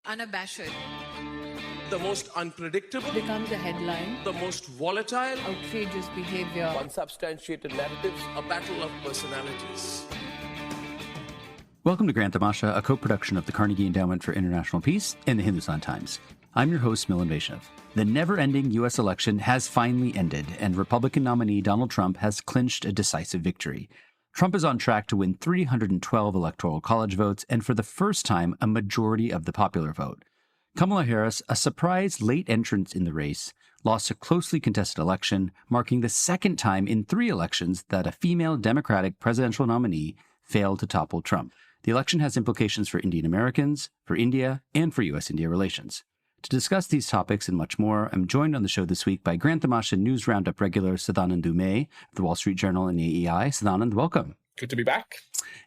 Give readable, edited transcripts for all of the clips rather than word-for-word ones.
unabashed, the most unpredictable, becomes a headline, the most volatile, outrageous behavior, unsubstantiated narratives, a battle of personalities. Welcome to Grand Tamasha, a co-production of the Carnegie Endowment for International Peace and the Hindustan Times. I'm your host, Milan. The never-ending U.S. election has finally ended, and Republican nominee Donald Trump has clinched a decisive victory. Trump is on track to win 312 electoral college votes, and for the first time, a majority of the popular vote. Kamala Harris, a surprise late entrant in the race, lost a closely contested election, marking the second time in 3 elections that a female Democratic presidential nominee failed to topple Trump. The election has implications for Indian Americans, for India, and for U.S. India relations. To discuss these topics and much more, I'm joined on the show this week by Grand Tamasha News Roundup regular Sadanand Dhume of the Wall Street Journal and AEI. Sadanand, welcome. Good to be back.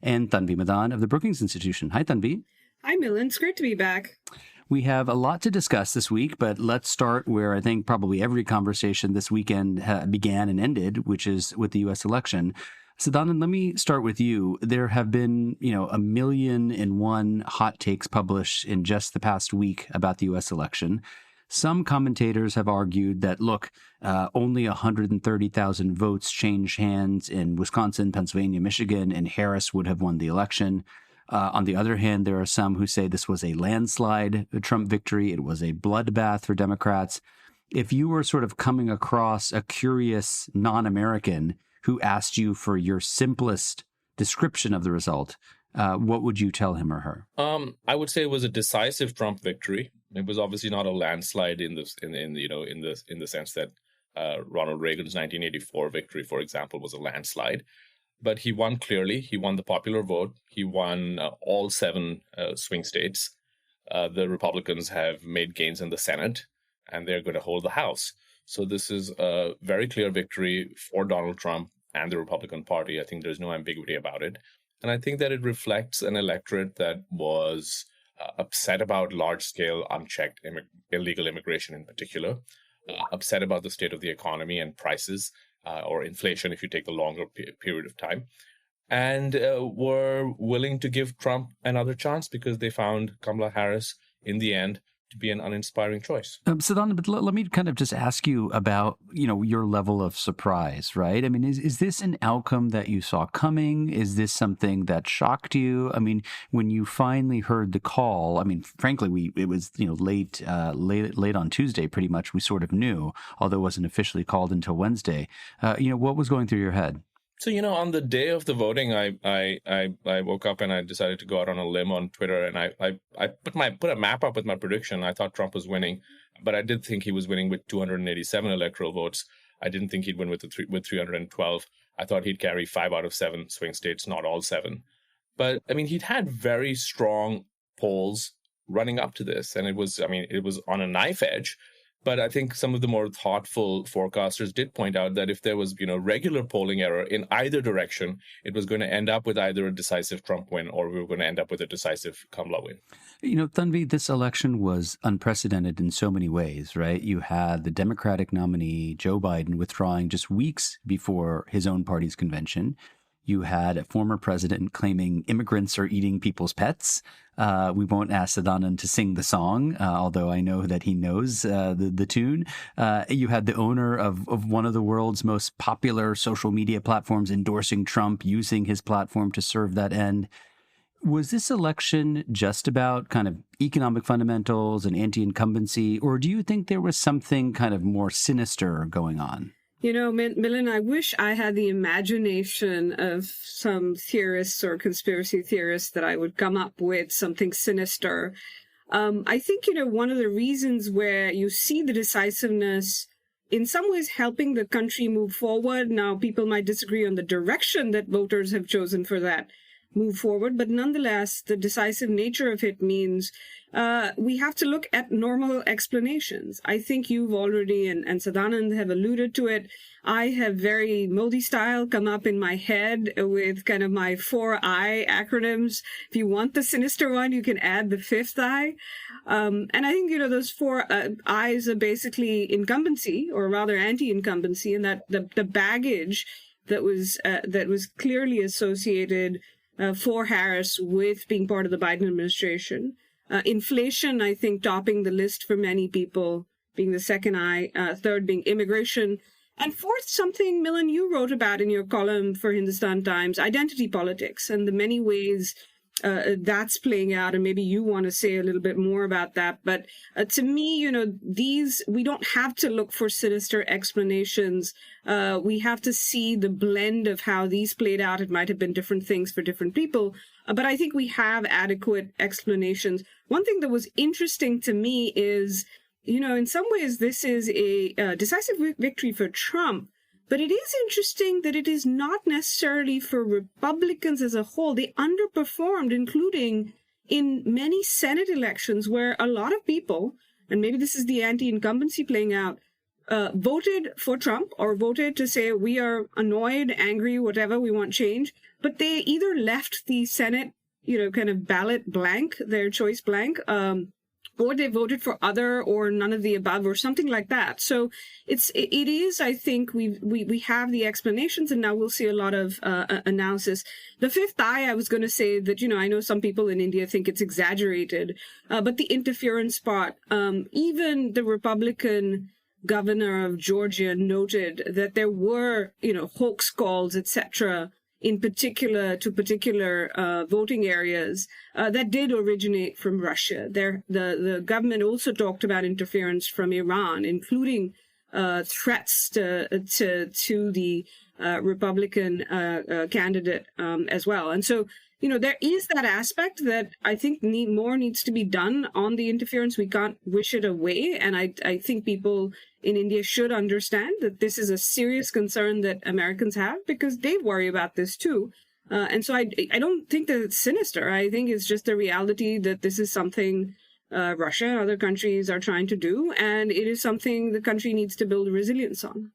And Tanvi Madan of the Brookings Institution. Hi, Tanvi. Hi, Milan. It's great to be back. We have a lot to discuss this week, but let's start where I think probably every conversation this weekend began and ended, which is with the U.S. election. Sadanand, let me start with you. There have been, 1,000,001 hot takes published in just the past week about the U.S. election. Some commentators have argued that, only 130,000 votes changed hands in Wisconsin, Pennsylvania, Michigan, and Harris would have won the election. On the other hand, there are some who say this was a landslide Trump victory. It was a bloodbath for Democrats. If you were sort of coming across a curious non-American who asked you for your simplest description of the result, what would you tell him or her? I would say it was a decisive Trump victory. It was obviously not a landslide in the sense that Ronald Reagan's 1984 victory, for example, was a landslide. But he won clearly. He won the popular vote. He won all 7 swing states. The Republicans have made gains in the Senate, and they're going to hold the House. So this is a very clear victory for Donald Trump and the Republican Party. I think there's no ambiguity about it. And I think that it reflects an electorate that was upset about large-scale, unchecked illegal immigration in particular, upset about the state of the economy and prices, or inflation if you take the longer period of time, and were willing to give Trump another chance because they found Kamala Harris in the end to be an uninspiring choice. Sadanand, but let me kind of just ask you about, your level of surprise, right? I mean, is this an outcome that you saw coming? Is this something that shocked you? I mean, when you finally heard the call, frankly, it was, late on Tuesday, pretty much, we sort of knew, although it wasn't officially called until Wednesday. What was going through your head? So, on the day of the voting, I woke up and I decided to go out on a limb on Twitter, and I put a map up with my prediction. I thought Trump was winning, but I did think he was winning with 287 electoral votes. I didn't think he'd win with 312. I thought he'd carry 5 out of 7 swing states, not all 7. But he'd had very strong polls running up to this, and it was on a knife edge. But I think some of the more thoughtful forecasters did point out that if there was, regular polling error in either direction, it was going to end up with either a decisive Trump win or we were going to end up with a decisive Kamala win. Tanvi, this election was unprecedented in so many ways, right? You had the Democratic nominee, Joe Biden, withdrawing just weeks before his own party's convention. You had a former president claiming immigrants are eating people's pets. We won't ask Sadanand to sing the song, although I know that he knows the tune. You had the owner of one of the world's most popular social media platforms endorsing Trump, using his platform to serve that end. Was this election just about kind of economic fundamentals and anti-incumbency, or do you think there was something kind of more sinister going on? Milan, I wish I had the imagination of some theorists or conspiracy theorists that I would come up with something sinister. I think, one of the reasons where you see the decisiveness in some ways helping the country move forward. Now, people might disagree on the direction that voters have chosen for that move forward, but nonetheless, the decisive nature of it means we have to look at normal explanations. I think you've already, and Sadanand have alluded to it, I have very Modi style come up in my head with kind of my 4 I acronyms. If you want the sinister one, you can add the 5th I. And I think, those 4 I's are basically incumbency, or rather anti-incumbency, and that the baggage that was clearly associated for Harris with being part of the Biden administration. Inflation, I think, topping the list for many people, being the second eye, third being immigration, and fourth, something, Milan, you wrote about in your column for Hindustan Times, identity politics and the many ways that's playing out. And maybe you want to say a little bit more about that. But to me, we don't have to look for sinister explanations. We have to see the blend of how these played out. It might have been different things for different people. But I think we have adequate explanations. One thing that was interesting to me is, in some ways, this is a decisive victory for Trump. But it is interesting that it is not necessarily for Republicans as a whole. They underperformed, including in many Senate elections where a lot of people, and maybe this is the anti-incumbency playing out, voted for Trump or voted to say, we are annoyed, angry, whatever, we want change. But they either left the Senate, kind of ballot blank, their choice blank, or they voted for other or none of the above or something like that. So it is, I think, we have the explanations, and now we'll see a lot of analysis. The fifth eye, I was going to say that, I know some people in India think it's exaggerated, but the interference part, even the Republican governor of Georgia noted that there were, hoax calls, etc., in particular voting areas that did originate from Russia. The government also talked about interference from Iran, including threats to the Republican candidate as well. And so, there is that aspect that I think more needs to be done on the interference. We can't wish it away. And I think people in India should understand that this is a serious concern that Americans have, because they worry about this too. And so I don't think that it's sinister. I think it's just the reality that this is something Russia and other countries are trying to do. And it is something the country needs to build resilience on.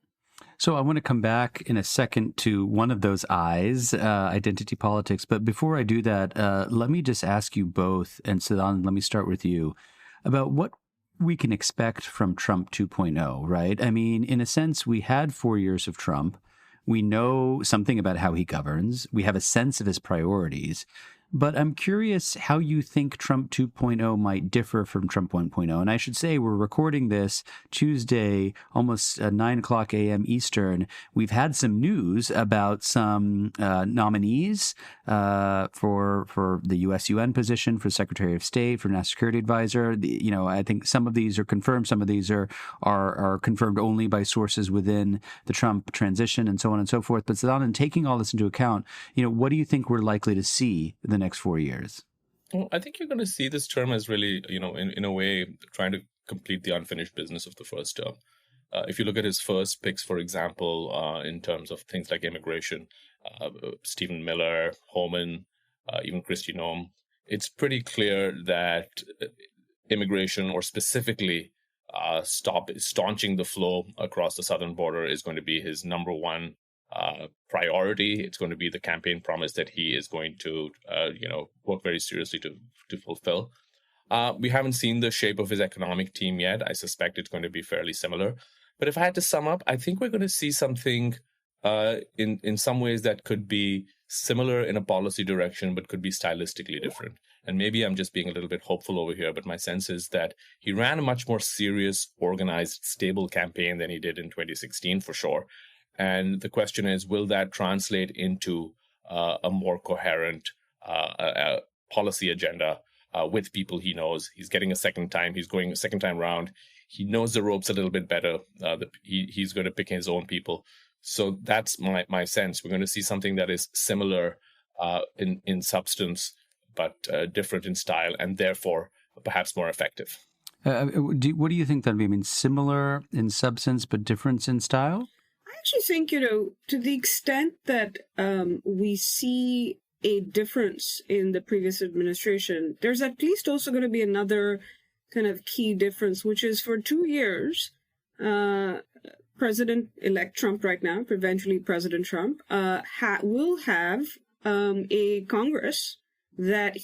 So I want to come back in a second to one of those I's, identity politics. But before I do that, let me just ask you both, and Sadanand, let me start with you, about what we can expect from Trump 2.0, right? I mean, in a sense, we had 4 years of Trump. We know something about how he governs. We have a sense of his priorities. But I'm curious how you think Trump 2.0 might differ from Trump 1.0. And I should say we're recording this Tuesday, almost 9 o'clock a.m. Eastern. We've had some news about some nominees for the U.S. UN position, for Secretary of State, for National Security Advisor. I think some of these are confirmed. Some of these are confirmed only by sources within the Trump transition and so on and so forth. But Sadanand, taking all this into account, what do you think we're likely to see the next 4 years? Well, I think you're going to see this term as really, in a way, trying to complete the unfinished business of the first term. If you look at his first picks, for example, in terms of things like immigration, Stephen Miller, Homan, even Kristi Noem, it's pretty clear that immigration, or specifically staunching the flow across the southern border, is going to be his number one priority. It's going to be the campaign promise that he is going to, work very seriously to fulfill. We haven't seen the shape of his economic team yet. I suspect it's going to be fairly similar. But if I had to sum up, I think we're going to see something in some ways that could be similar in a policy direction, but could be stylistically different. And maybe I'm just being a little bit hopeful over here, but my sense is that he ran a much more serious, organized, stable campaign than he did in 2016, for sure. And the question is, will that translate into a more coherent policy agenda with people he knows? He's getting a second time. He's going a second time round. He knows the ropes a little bit better. He's going to pick his own people. So that's my sense. We're going to see something that is similar in substance, but different in style, and therefore perhaps more effective. What do you think that means? Similar in substance, but different in style? I actually think, to the extent that we see a difference in the previous administration, there's at least also going to be another kind of key difference, which is for 2 years, President-elect Trump right now, eventually President Trump, will have a Congress that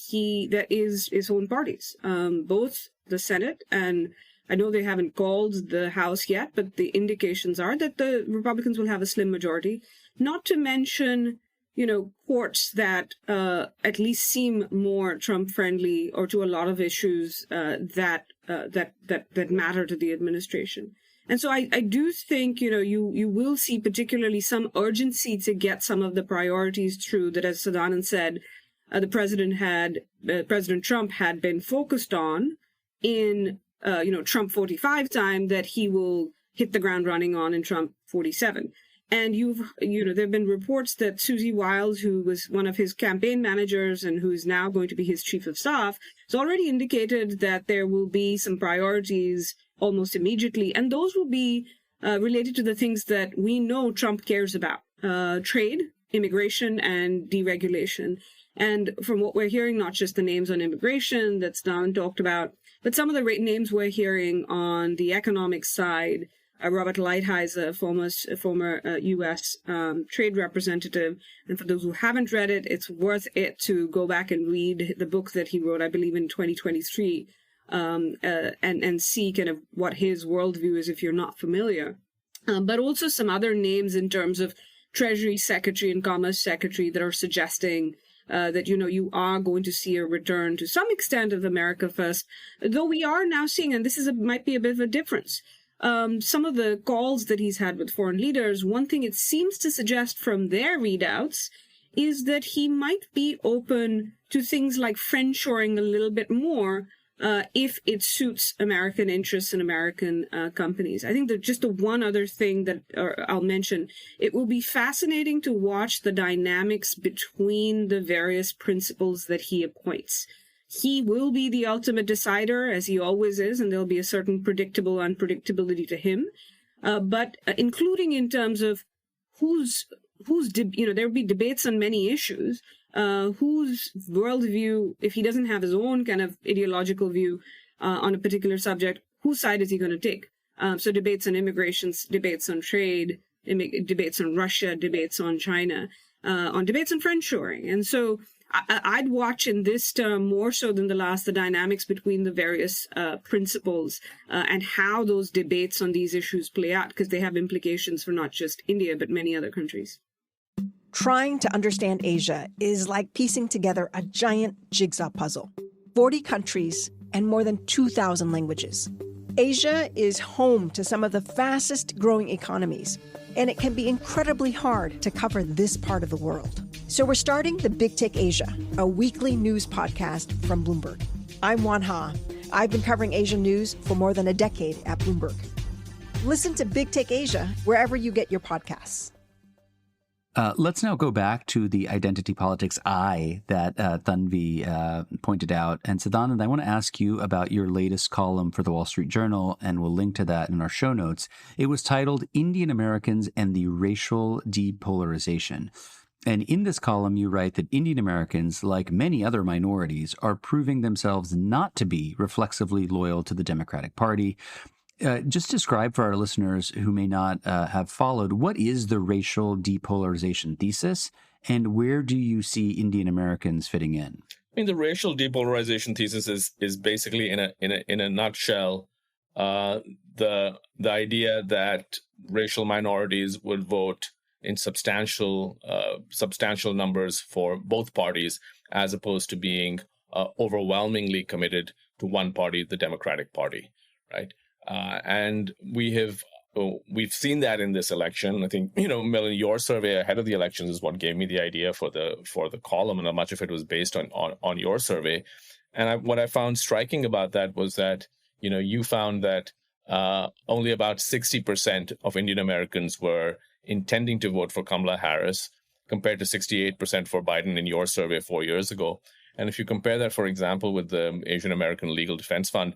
is his own parties, both the Senate, and I know they haven't called the House yet, but the indications are that the Republicans will have a slim majority, not to mention courts that at least seem more Trump friendly, or to a lot of issues that matter to the administration. And so I do think, you will see particularly some urgency to get some of the priorities through that, as Sadanand said, President Trump had been focused on in, Trump 45 time, that he will hit the ground running on in Trump 47. And there have been reports that Susie Wiles, who was one of his campaign managers and who is now going to be his chief of staff, has already indicated that there will be some priorities almost immediately. And those will be related to the things that we know Trump cares about: trade, immigration, and deregulation. And from what we're hearing, not just the names on immigration that's now talked about, but some of the names we're hearing on the economic side. Robert Lighthizer, former U.S. Trade representative. And for those who haven't read it, it's worth it to go back and read the book that he wrote, I believe, in 2023, and see kind of what his worldview is if you're not familiar. But also some other names in terms of Treasury Secretary and Commerce Secretary that are suggesting that, you are going to see a return to some extent of America First, though we are now seeing, and this might be a bit of a difference, some of the calls that he's had with foreign leaders. One thing it seems to suggest from their readouts is that he might be open to things like friendshoring a little bit more if it suits American interests and American companies. I think that just the one other thing that I'll mention, it will be fascinating to watch the dynamics between the various principals that he appoints. He will be the ultimate decider, as he always is, and there'll be a certain predictable unpredictability to him. But including in terms of there'll be debates on many issues. Whose worldview, if he doesn't have his own kind of ideological view on a particular subject, whose side is he going to take? So debates on immigration, debates on trade, debates on Russia, debates on China, on debates on friendshoring. And so I'd watch in this term more so than the last the dynamics between the various principles and how those debates on these issues play out, because they have implications for not just India, but many other countries. Trying to understand Asia is like piecing together a giant jigsaw puzzle. 40 countries and more than 2,000 languages. Asia is home to some of the fastest growing economies, and it can be incredibly hard to cover this part of the world. So we're starting the Big Take Asia, a weekly news podcast from Bloomberg. I'm Wan Ha. I've been covering Asian news for more than a decade at Bloomberg. Listen to Big Take Asia wherever you get your podcasts. Let's now go back to the identity politics eye that Tanvi pointed out. And Sadanand, I want to ask you about your latest column for the Wall Street Journal, and we'll link to that in our show notes. It was titled Indian Americans and the Racial Depolarization. And in this column, you write that Indian Americans, like many other minorities, are proving themselves not to be reflexively loyal to the Democratic Party. Just describe for our listeners who may not have followed, what is the racial depolarization thesis, and where do you see Indian Americans fitting in? I mean, the racial depolarization thesis is basically, in a nutshell, the idea that racial minorities would vote in substantial numbers for both parties, as opposed to being overwhelmingly committed to one party, the Democratic Party, right? And we've seen that in this election. I think, Milan, your survey ahead of the elections is what gave me the idea for the column, and much of it was based on your survey. And what I found striking about that was that, you found that only about 60% of Indian Americans were intending to vote for Kamala Harris, compared to 68% for Biden in your survey 4 years ago. And if you compare that, for example, with the Asian American Legal Defense Fund,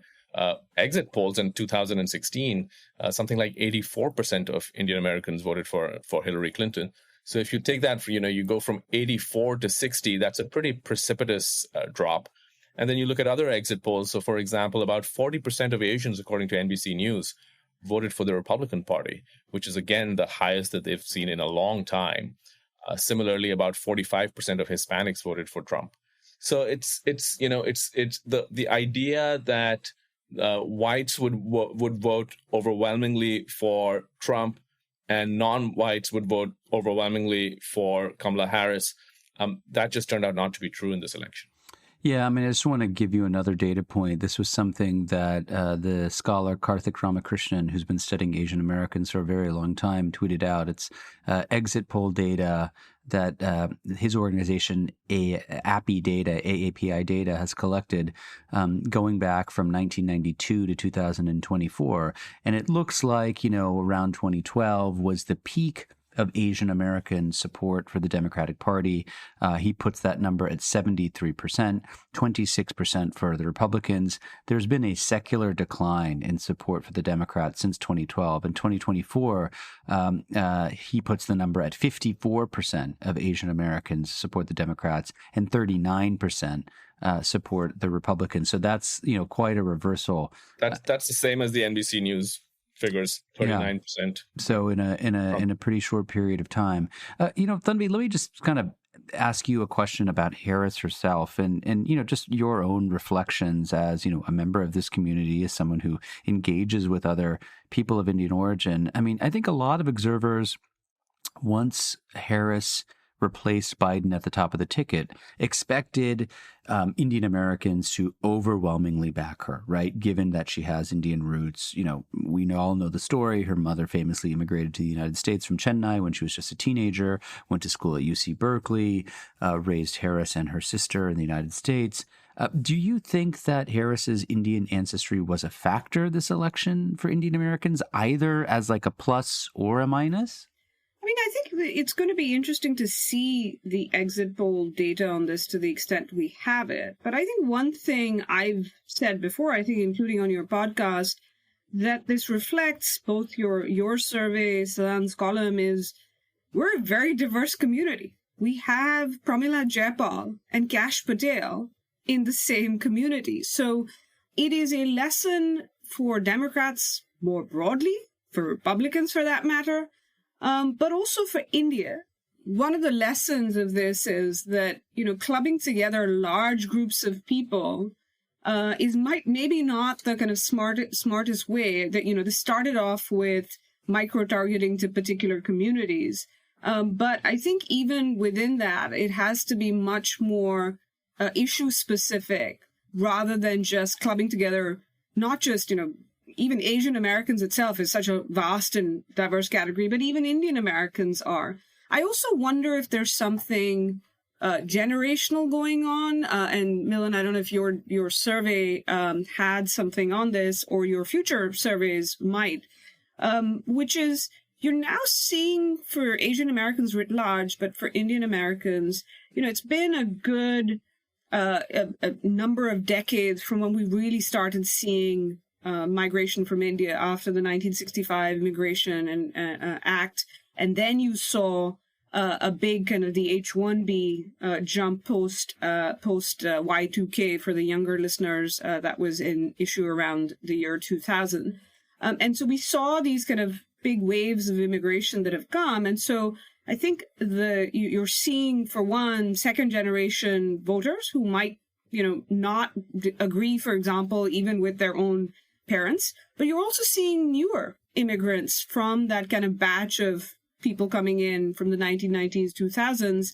exit polls in 2016, something like 84% of Indian Americans voted for Hillary Clinton. So if you take that, you go from 84 to 60, that's a pretty precipitous drop. And then you look at other exit polls. So, for example, about 40% of Asians, according to NBC News, voted for the Republican Party, which is, again, the highest that they've seen in a long time. Similarly, about 45% of Hispanics voted for Trump. So it's the idea that whites would vote overwhelmingly for Trump and non-whites would vote overwhelmingly for Kamala Harris. That just turned out not to be true in this election. Yeah, I mean, I just want to give you another data point. This was something that the scholar Karthik Ramakrishnan, who's been studying Asian Americans for a very long time, tweeted out. It's exit poll data that his organization, AAPI data, has collected going back from 1992 to 2024. And it looks like, around 2012 was the peak of Asian American support for the Democratic Party. He puts that number at 73%, 26% for the Republicans. There's been a secular decline in support for the Democrats since 2012. In 2024, he puts the number at 54% of Asian Americans support the Democrats and 39% support the Republicans. So that's, quite a reversal. That's the same as the NBC News figures, 39%. Yeah. So in a pretty short period of time. Tanvi, let me just kind of ask you a question about Harris herself and just your own reflections as, a member of this community, as someone who engages with other people of Indian origin. I mean, I think a lot of observers, once Harris replaced Biden at the top of the ticket, expected Indian Americans to overwhelmingly back her, right? Given that she has Indian roots. We all know the story. Her mother famously immigrated to the United States from Chennai when she was just a teenager, went to school at UC Berkeley, raised Harris and her sister in the United States. Do you think that Harris's Indian ancestry was a factor this election for Indian Americans, either as like a plus or a minus? I mean, I think it's going to be interesting to see the exit poll data on this to the extent we have it. But I think one thing I've said before, I think including on your podcast, that this reflects both your survey, Sadanand's column, is we're a very diverse community. We have Pramila Jayapal and Kash Patel in the same community. So it is a lesson for Democrats more broadly, for Republicans for that matter, but also for India. One of the lessons of this is that, clubbing together large groups of people maybe not the kind of smartest way. That, this started off with micro-targeting to particular communities. But I think even within that, it has to be much more issue-specific rather than just clubbing together, not just, even Asian Americans itself is such a vast and diverse category, but even Indian Americans are. I also wonder if there's something generational going on. And Milan, I don't know if your survey had something on this, or your future surveys might, which is you're now seeing for Asian Americans writ large, but for Indian Americans, it's been a good a number of decades from when we really started seeing migration from India after the 1965 Immigration Act. And then you saw a big kind of the H-1B jump post Y2K for the younger listeners. That was an issue around the year 2000. And so we saw these kind of big waves of immigration that have come. And so I think you're seeing, for one, second generation voters who might, not agree, for example, even with their own parents, but you're also seeing newer immigrants from that kind of batch of people coming in from the 1990s, 2000s,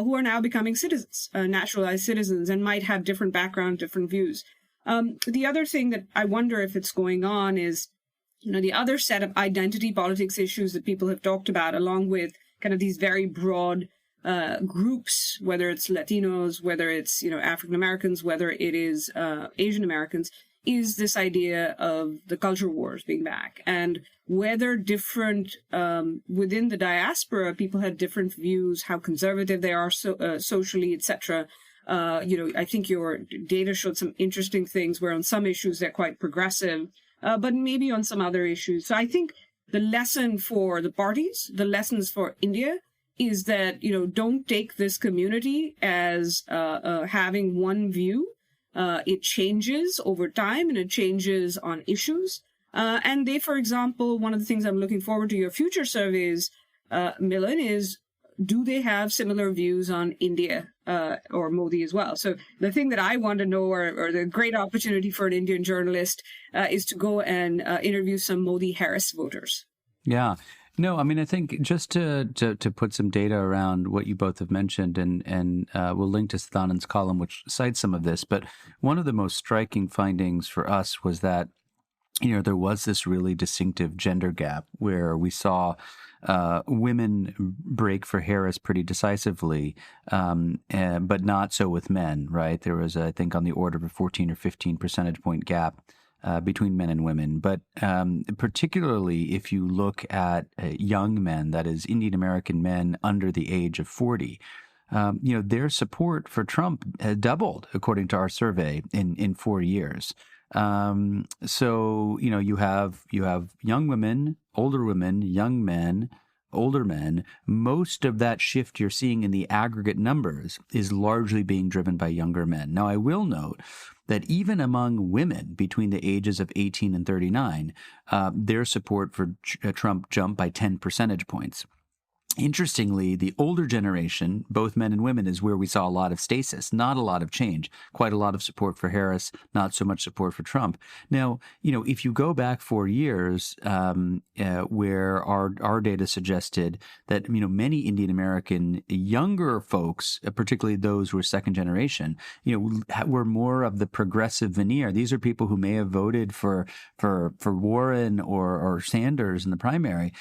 who are now becoming citizens, naturalized citizens, and might have different background, different views. The other thing that I wonder if it's going on is, the other set of identity politics issues that people have talked about, along with kind of these very broad groups, whether it's Latinos, whether it's, African Americans, whether it is Asian Americans, is this idea of the culture wars being back, and whether different within the diaspora people had different views, how conservative they are socially, etc. I think your data showed some interesting things where on some issues they're quite progressive, but maybe on some other issues. So I think the lesson for the parties, the lessons for India, is that don't take this community as having one view. It changes over time, and it changes on issues. And they, for example, one of the things I'm looking forward to your future surveys, Milan, is do they have similar views on India or Modi as well? So the thing that I want to know, or the great opportunity for an Indian journalist, is to go and interview some Modi-Harris voters. Yeah. No, I mean, I think just to put some data around what you both have mentioned, and we'll link to Sadanand's column, which cites some of this, but one of the most striking findings for us was that, there was this really distinctive gender gap where we saw women break for Harris pretty decisively, but not so with men, right? There was, I think, on the order of a 14 or 15 percentage point gap between men and women. But particularly if you look at young men, that is Indian American men under the age of 40, their support for Trump has doubled, according to our survey, in 4 years. So, you have young women, older women, young men, older men. Most of that shift you're seeing in the aggregate numbers is largely being driven by younger men. Now, I will note that even among women between the ages of 18 and 39, their support for Trump jumped by 10 percentage points. Interestingly, the older generation, both men and women, is where we saw a lot of stasis, not a lot of change, quite a lot of support for Harris, not so much support for Trump. Now, if you go back 4 years, where our data suggested that, many Indian American younger folks, particularly those who are second generation, were more of the progressive veneer. These are people who may have voted for Warren or Sanders in the primary.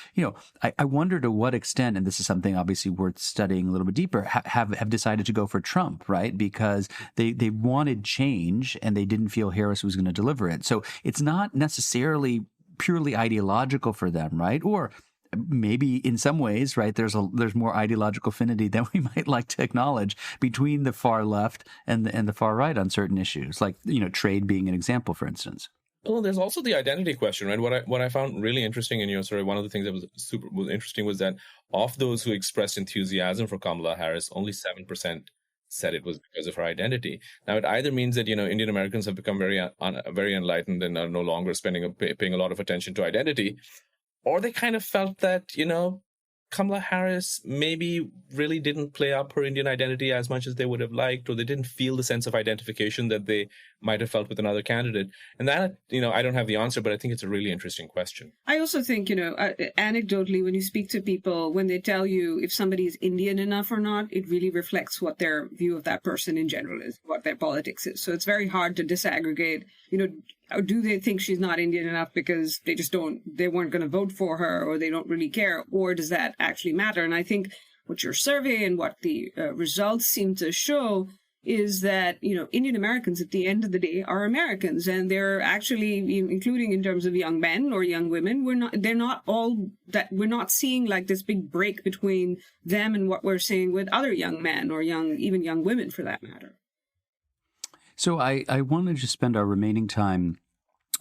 I wonder to what extent, and this is something obviously worth studying a little bit deeper, have decided to go for Trump, right? Because they wanted change and they didn't feel Harris was going to deliver it. So it's not necessarily purely ideological for them, right? Or maybe in some ways, right, there's more ideological affinity than we might like to acknowledge between the far left and the far right on certain issues, like, trade being an example, for instance. Well, there's also the identity question, right? What I found really interesting in your story, one of the things that was interesting was that of those who expressed enthusiasm for Kamala Harris, only 7% said it was because of her identity. Now, it either means that Indian Americans have become very enlightened and are no longer paying a lot of attention to identity, or they kind of felt that Kamala Harris maybe really didn't play up her Indian identity as much as they would have liked, or they didn't feel the sense of identification that they might have felt with another candidate. And that, I don't have the answer, but I think it's a really interesting question. I also think, anecdotally, when you speak to people, when they tell you if somebody is Indian enough or not, it really reflects what their view of that person in general is, what their politics is. So it's very hard to disaggregate, do they think she's not Indian enough because they weren't going to vote for her, or they don't really care, or does that actually matter? And I think what your survey and what the results seem to show is that, Indian Americans at the end of the day are Americans, and they're actually, including in terms of young men or young women, we're not seeing like this big break between them and what we're seeing with other young men or even young women for that matter. So I wanted to spend our remaining time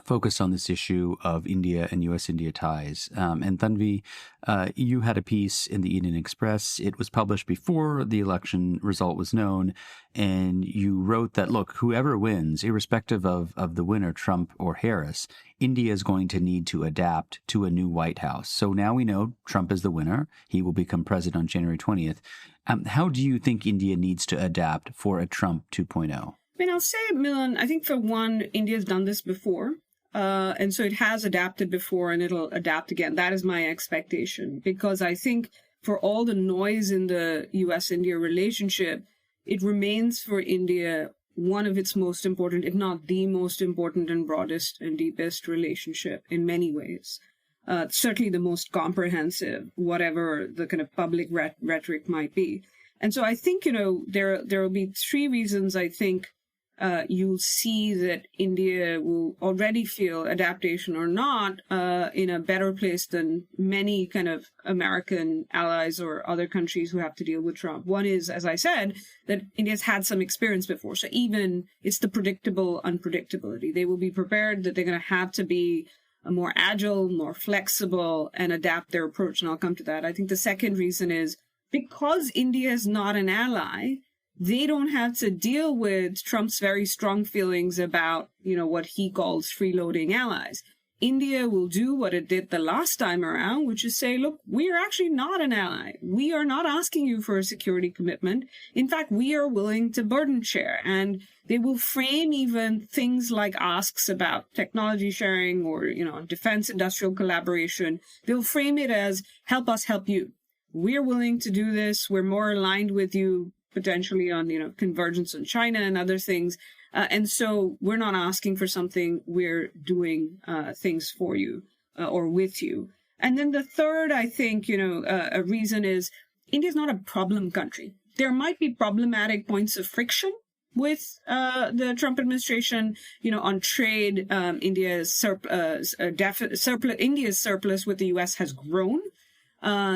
focused on this issue of India and U.S. India ties. And Tanvi, you had a piece in the Indian Express. It was published before the election result was known. And you wrote that, look, whoever wins, irrespective of the winner, Trump or Harris, India is going to need to adapt to a new White House. So now we know Trump is the winner. He will become president on January 20th. How do you think India needs to adapt for a Trump 2.0? I mean, I'll say, Milan, I think for one, India's done this before. And so it has adapted before and it'll adapt again. That is my expectation, because I think for all the noise in the U.S.-India relationship, it remains for India one of its most important, if not the most important and broadest and deepest relationship in many ways. Certainly the most comprehensive, whatever the kind of public rhetoric might be. And so I think, there will be three reasons I think you'll see that India will already feel, adaptation or not, in a better place than many kind of American allies or other countries who have to deal with Trump. One is, as I said, that India's had some experience before. So even it's the predictable unpredictability. They will be prepared that they're going to have to be more agile, more flexible, and adapt their approach. And I'll come to that. I think the second reason is because India is not an ally, they don't have to deal with Trump's very strong feelings about, what he calls freeloading allies. India will do what it did the last time around, which is say, look, we are actually not an ally. We are not asking you for a security commitment. In fact, we are willing to burden share. And they will frame even things like asks about technology sharing or, defense industrial collaboration. They'll frame it as help us help you. We're willing to do this. We're more aligned with you potentially on, convergence on China and other things. And so we're not asking for something, we're doing things for you or with you. And then the third, I think, a reason is India is not a problem country. There might be problematic points of friction with the Trump administration, on trade. India's surplus with the U.S. has grown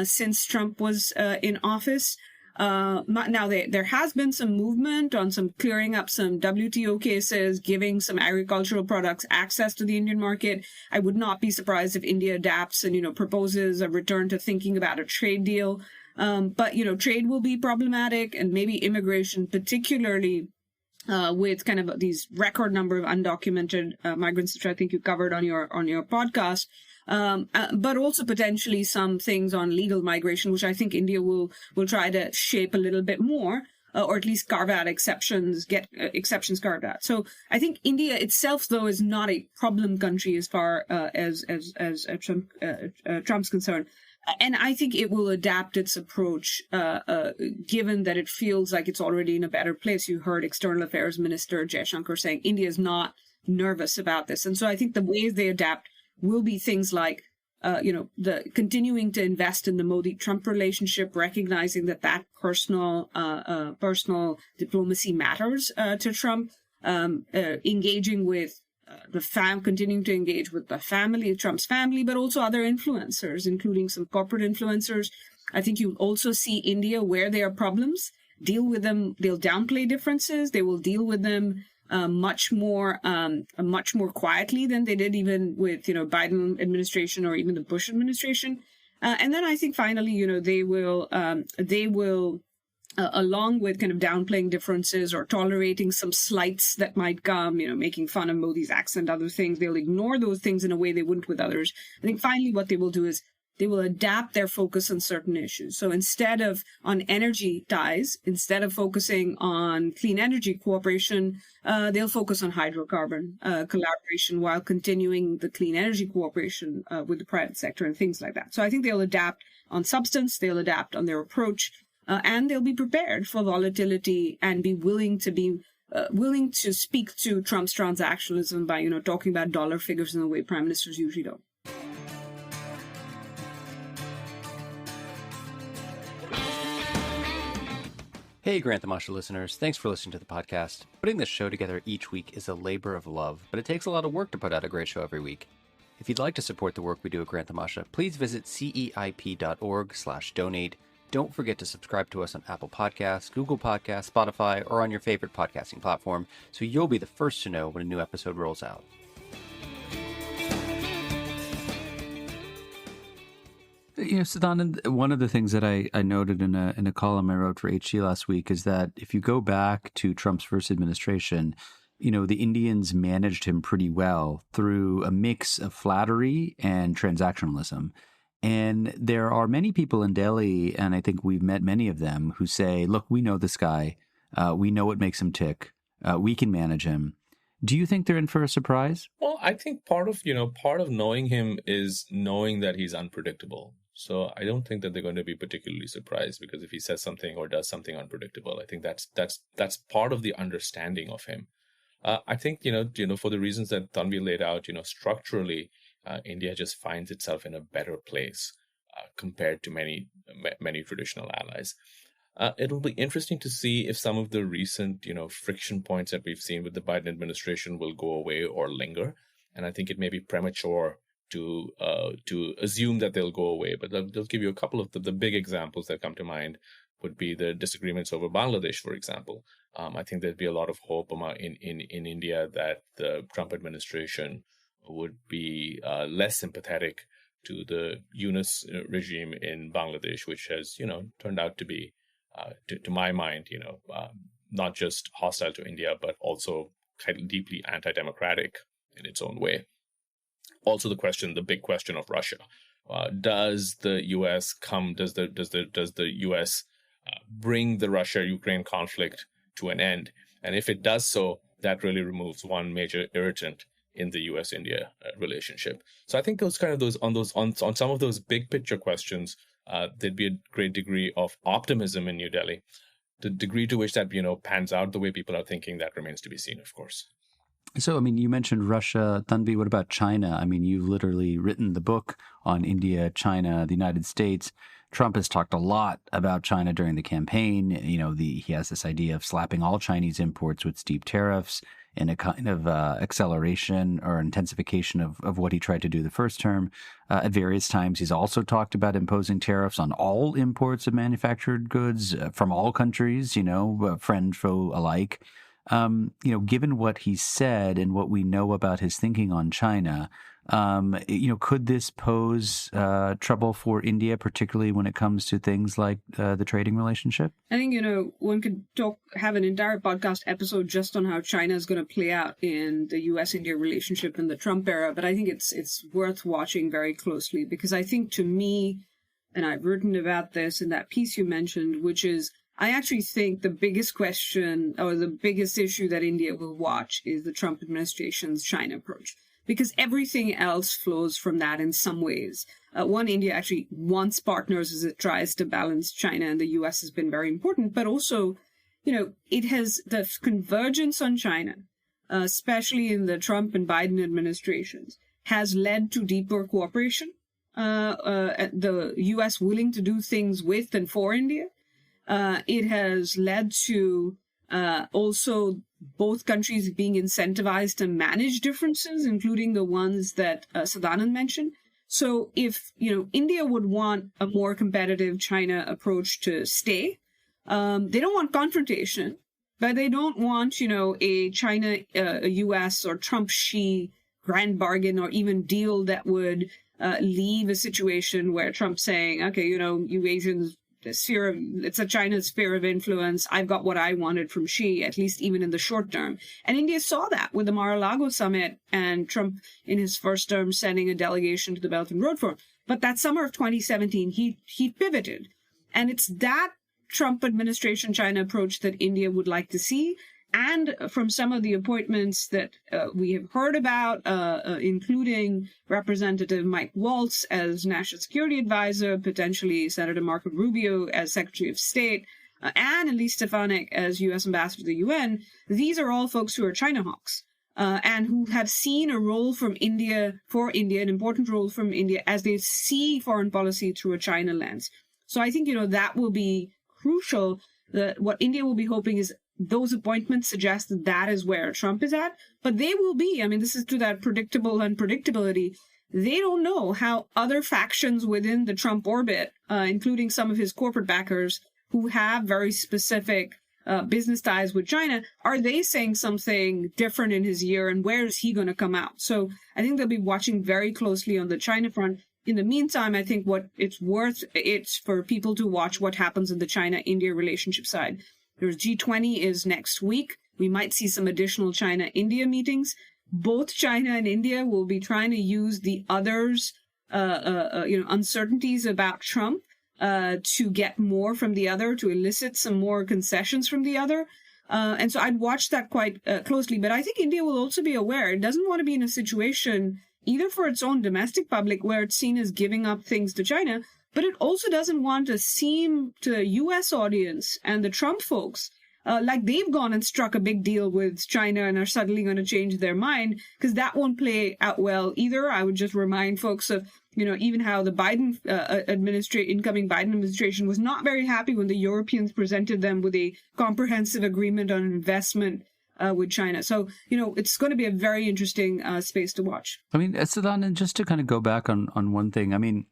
since Trump was in office. Now, there has been some movement on some clearing up some WTO cases, giving some agricultural products access to the Indian market. I would not be surprised if India adapts and, proposes a return to thinking about a trade deal. But, trade will be problematic, and maybe immigration, particularly with kind of these record number of undocumented migrants, which I think you covered on your podcast. But also potentially some things on legal migration, which I think India will try to shape a little bit more, or at least carve out exceptions, get exceptions carved out. So I think India itself, though, is not a problem country as far as Trump's concerned. And I think it will adapt its approach, given that it feels like it's already in a better place. You heard External Affairs Minister Jaishankar saying India is not nervous about this. And so I think the ways they adapt will be things like, the continuing to invest in the Modi-Trump relationship, recognizing that personal diplomacy matters to Trump, engaging with continuing to engage with the family, Trump's family, but also other influencers, including some corporate influencers. I think you'll also see India, where there are problems, deal with them. They'll downplay differences. They will deal with them much more quietly than they did even with, Biden administration or even the Bush administration. And then I think finally, they will, along with kind of downplaying differences or tolerating some slights that might come, making fun of Modi's accent, other things, they'll ignore those things in a way they wouldn't with others. I think finally what they will do is they will adapt their focus on certain issues. So instead of on energy ties, instead of focusing on clean energy cooperation, they'll focus on hydrocarbon collaboration while continuing the clean energy cooperation with the private sector and things like that. So I think they'll adapt on substance, they'll adapt on their approach, and they'll be prepared for volatility and be willing to speak to Trump's transactionalism by, talking about dollar figures in the way prime ministers usually do. Hey, Grand Tamasha listeners. Thanks for listening to the podcast. Putting this show together each week is a labor of love, but it takes a lot of work to put out a great show every week. If you'd like to support the work we do at Grand Tamasha, please visit ceip.org/donate. Don't forget to subscribe to us on Apple Podcasts, Google Podcasts, Spotify, or on your favorite podcasting platform, so you'll be the first to know when a new episode rolls out. Sadanand, one of the things that I noted in a column I wrote for HT last week is that if you go back to Trump's first administration, the Indians managed him pretty well through a mix of flattery and transactionalism. And there are many people in Delhi, and I think we've met many of them, who say, look, we know this guy. We know what makes him tick. We can manage him. Do you think they're in for a surprise? Well, I think part of knowing him is knowing that he's unpredictable. So I don't think that they're going to be particularly surprised, because if he says something or does something unpredictable, I think that's part of the understanding of him. I think, for the reasons that Tanvi laid out, structurally, India just finds itself in a better place compared to many traditional allies. It'll be interesting to see if some of the recent, friction points that we've seen with the Biden administration will go away or linger. And I think it may be premature to assume that they'll go away. But they'll give you a couple of the big examples that come to mind would be the disagreements over Bangladesh, for example. I think there'd be a lot of hope in India that the Trump administration would be less sympathetic to the Yunus regime in Bangladesh, which has, turned out to be, to my mind, not just hostile to India, but also kind of deeply anti-democratic in its own way. also the big question of Russia. Does the U.S. Does the U.S. Bring the Russia-Ukraine conflict to an end? And if it does so, that really removes one major irritant in the U.S.-India relationship. So I think on some of those big picture questions, there'd be a great degree of optimism in New Delhi. The degree to which that pans out the way people are thinking, that remains to be seen, of course. So, I mean, you mentioned Russia. Tanvi, what about China? I mean, you've literally written the book on India, China, the United States. Trump has talked a lot about China during the campaign. He has this idea of slapping all Chinese imports with steep tariffs in a kind of acceleration or intensification of what he tried to do the first term. At various times, he's also talked about imposing tariffs on all imports of manufactured goods from all countries, friend, foe alike. Given what he said and what we know about his thinking on China, could this pose trouble for India, particularly when it comes to things like the trading relationship? I think, one could have an entire podcast episode just on how China is going to play out in the U.S.-India relationship in the Trump era. But I think it's worth watching very closely, because I think, to me, and I've written about this in that piece you mentioned, which is, I actually think the biggest question or the biggest issue that India will watch is the Trump administration's China approach, because everything else flows from that in some ways. India actually wants partners as it tries to balance China, and the U.S. has been very important. But also, it has the convergence on China, especially in the Trump and Biden administrations, has led to deeper cooperation. The U.S. willing to do things with and for India. It has led to also both countries being incentivized to manage differences, including the ones that Sadanand mentioned. So if, India would want a more competitive China approach to stay, they don't want confrontation, but they don't want, a China, a U.S. or Trump-Xi grand bargain or even deal that would leave a situation where Trump's saying, okay, you Asians, it's a China's sphere of influence. I've got what I wanted from Xi, at least even in the short term. And India saw that with the Mar-a-Lago summit and Trump in his first term sending a delegation to the Belt and Road Forum. But that summer of 2017, he pivoted. And it's that Trump administration China approach that India would like to see. And from some of the appointments that we have heard about, including Representative Mike Waltz as National Security Advisor, potentially Senator Marco Rubio as Secretary of State, and Elise Stefanik as U.S. Ambassador to the UN, these are all folks who are China hawks and who have seen a role from India, an important role from India as they see foreign policy through a China lens. So I think, that will be crucial. What India will be hoping is those appointments suggest that is where Trump is at, but they will be. I mean, this is to that predictable unpredictability. They don't know how other factions within the Trump orbit, including some of his corporate backers who have very specific business ties with China, are they saying something different in his year, and where is he going to come out? So I think they'll be watching very closely on the China front. In the meantime, I think what it's for people to watch what happens in the China-India relationship side. There's G20 is next week. We might see some additional China-India meetings. Both China and India will be trying to use the others, uncertainties about Trump to get more from the other, to elicit some more concessions from the other. And so I'd watch that quite closely. But I think India will also be aware. It doesn't want to be in a situation, either for its own domestic public, where it's seen as giving up things to China, but it also doesn't want to seem to the U.S. audience and the Trump folks like they've gone and struck a big deal with China and are suddenly going to change their mind, because that won't play out well either. I would just remind folks of, even how the Biden incoming Biden administration was not very happy when the Europeans presented them with a comprehensive agreement on investment with China. So, it's going to be a very interesting space to watch. I mean, Sadanand, just to kind of go back on one thing, I mean,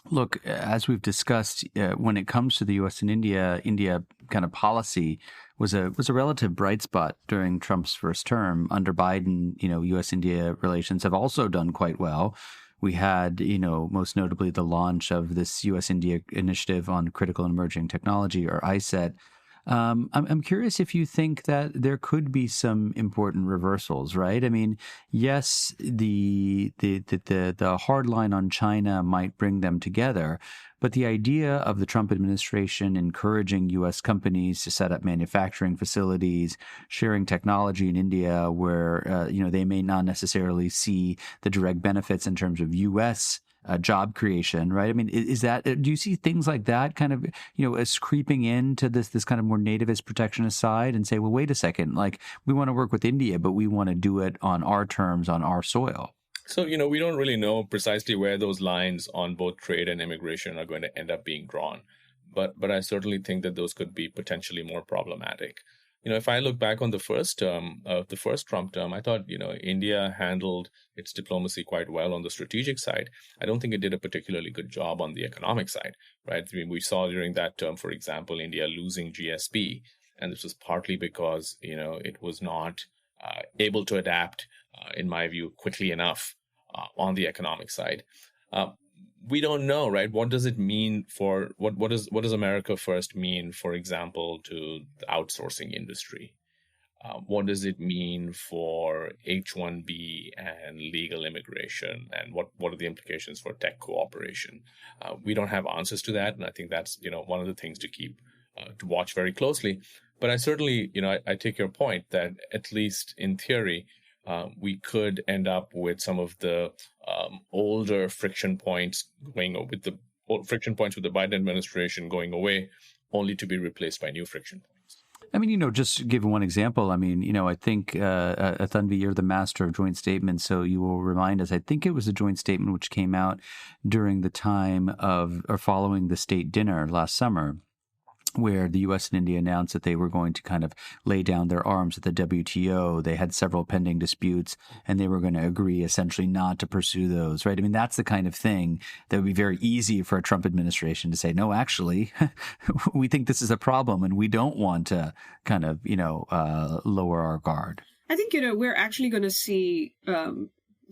look, as we've discussed, when it comes to the U.S. and India kind of policy was a relative bright spot during Trump's first term. Under Biden, U.S.-India relations have also done quite well. We had, most notably the launch of this U.S.-India initiative on critical and emerging technology, or ISET. I'm curious if you think that there could be some important reversals, right? I mean, yes, the hard line on China might bring them together, but the idea of the Trump administration encouraging U.S. companies to set up manufacturing facilities, sharing technology in India where, they may not necessarily see the direct benefits in terms of U.S. Job creation, right? I mean, is that, do you see things like that kind of, as creeping into this kind of more nativist protectionist side and say, well, wait a second, like we want to work with India, but we want to do it on our terms, on our soil? So, we don't really know precisely where those lines on both trade and immigration are going to end up being drawn. But I certainly think that those could be potentially more problematic. If I look back on the first Trump term, I thought, India handled its diplomacy quite well on the strategic side. I don't think it did a particularly good job on the economic side, right? I mean, we saw during that term, for example, India losing GSP. And this was partly because, it was not able to adapt, in my view, quickly enough on the economic side. We don't know, right? What does it mean for what does America First mean, for example, to the outsourcing industry? What does it mean for H-1B and legal immigration? And what are the implications for tech cooperation? We don't have answers to that. And I think that's, one of the things to keep, to watch very closely. But I certainly, I take your point that at least in theory, we could end up with some of the older friction points with the Biden administration going away, only to be replaced by new friction points. I mean, just to give one example, I mean, I think, Tanvi, you're the master of joint statements, so you will remind us, I think it was a joint statement which came out during the time of, or following the state dinner last summer, where the U.S. and India announced that they were going to kind of lay down their arms at the WTO. They had several pending disputes, and they were going to agree essentially not to pursue those, right? I mean, that's the kind of thing that would be very easy for a Trump administration to say, no, actually, we think this is a problem, and we don't want to kind of, lower our guard. I think, we're actually going to see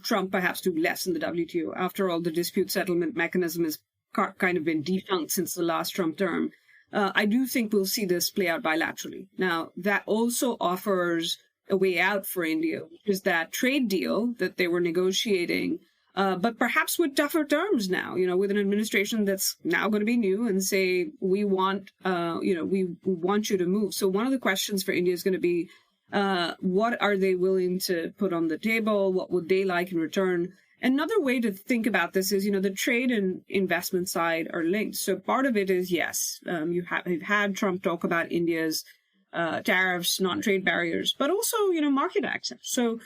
Trump perhaps do less in the WTO. After all, the dispute settlement mechanism has kind of been defunct since the last Trump term. I do think we'll see this play out bilaterally. Now, that also offers a way out for India, which is that trade deal that they were negotiating, but perhaps with tougher terms now, with an administration that's now going to be new and say, we want you to move. So one of the questions for India is going to be, what are they willing to put on the table? What would they like in return? Another way to think about this is, the trade and investment side are linked. So part of it is, yes, you've had Trump talk about India's tariffs, non-trade barriers, but also, market access. So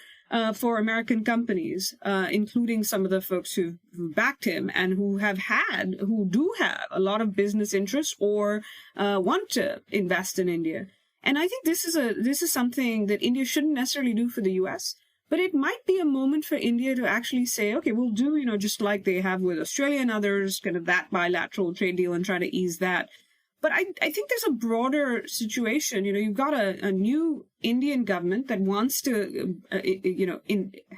for American companies, including some of the folks who backed him and who do have a lot of business interests or want to invest in India. And I think this is something that India shouldn't necessarily do for the U.S., but it might be a moment for India to actually say, okay, we'll do, just like they have with Australia and others, kind of that bilateral trade deal and try to ease that. But I think there's a broader situation. You've got a new Indian government that wants to,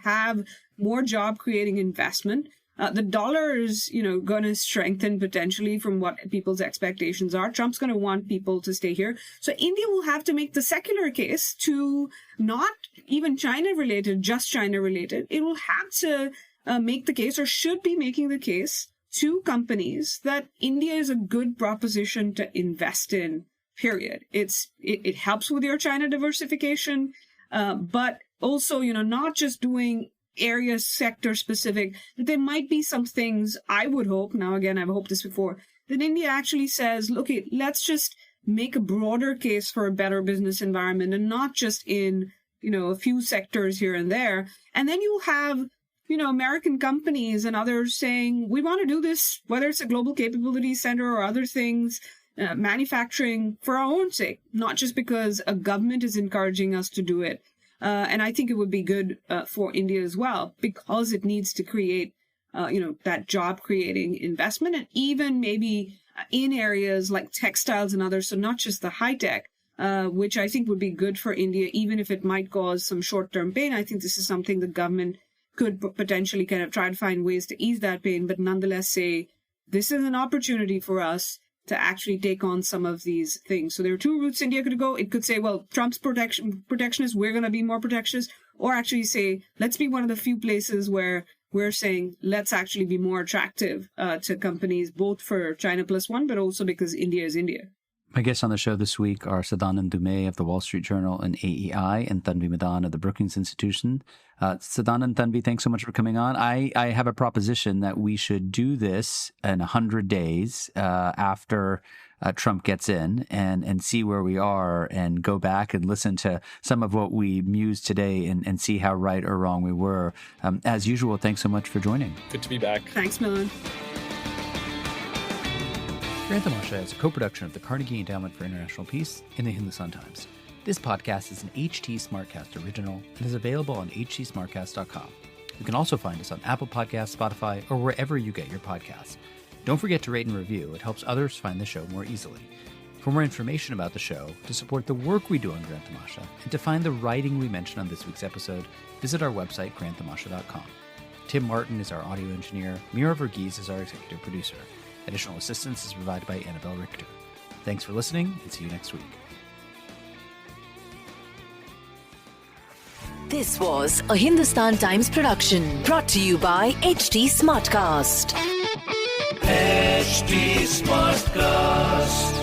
have more job creating investment. The dollar is, going to strengthen potentially from what people's expectations are. Trump's going to want people to stay here. So India will have to make the secular case to not even China related, just China related. It will have to make the case, or should be making the case, to companies that India is a good proposition to invest in, period. It helps with your China diversification, but also, not just doing area sector specific, that there might be some things I would hope, now again, I've hoped this before, that India actually says, look, let's just make a broader case for a better business environment and not just in, a few sectors here and there. And then you'll have, American companies and others saying, we want to do this, whether it's a global capability center or other things, manufacturing for our own sake, not just because a government is encouraging us to do it. And I think it would be good for India as well, because it needs to create, that job creating investment, and even maybe in areas like textiles and others. So not just the high tech, which I think would be good for India, even if it might cause some short term pain. I think this is something the government could potentially kind of try to find ways to ease that pain, but nonetheless say, this is an opportunity for us. to actually take on some of these things. So there are two routes India could go. It could say, well, Trump's protectionist, we're going to be more protectionist, or actually say, let's be one of the few places where we're saying, let's actually be more attractive to companies, both for China plus one, but also because India is India. My guests on the show this week are Sadanand Dhume of the Wall Street Journal and AEI, and Tanvi Madan of the Brookings Institution. Sadanand, Tanvi, thanks so much for coming on. I have a proposition that we should do this in 100 days after Trump gets in and see where we are and go back and listen to some of what we mused today and see how right or wrong we were. As usual, thanks so much for joining. Good to be back. Thanks, Milan. Grand Tamasha is a co-production of the Carnegie Endowment for International Peace and the Hindustan Times. This podcast is an HT Smartcast original and is available on htsmartcast.com. You can also find us on Apple Podcasts, Spotify, or wherever you get your podcasts. Don't forget to rate and review. It helps others find the show more easily. For more information about the show, to support the work we do on Grand Tamasha, and to find the writing we mentioned on this week's episode, visit our website, grandtamasha.com. Tim Martin is our audio engineer. Mira Verghese is our executive producer. Additional assistance is provided by Annabelle Richter. Thanks for listening, and see you next week. This was a Hindustan Times production brought to you by HT Smartcast. HT Smartcast.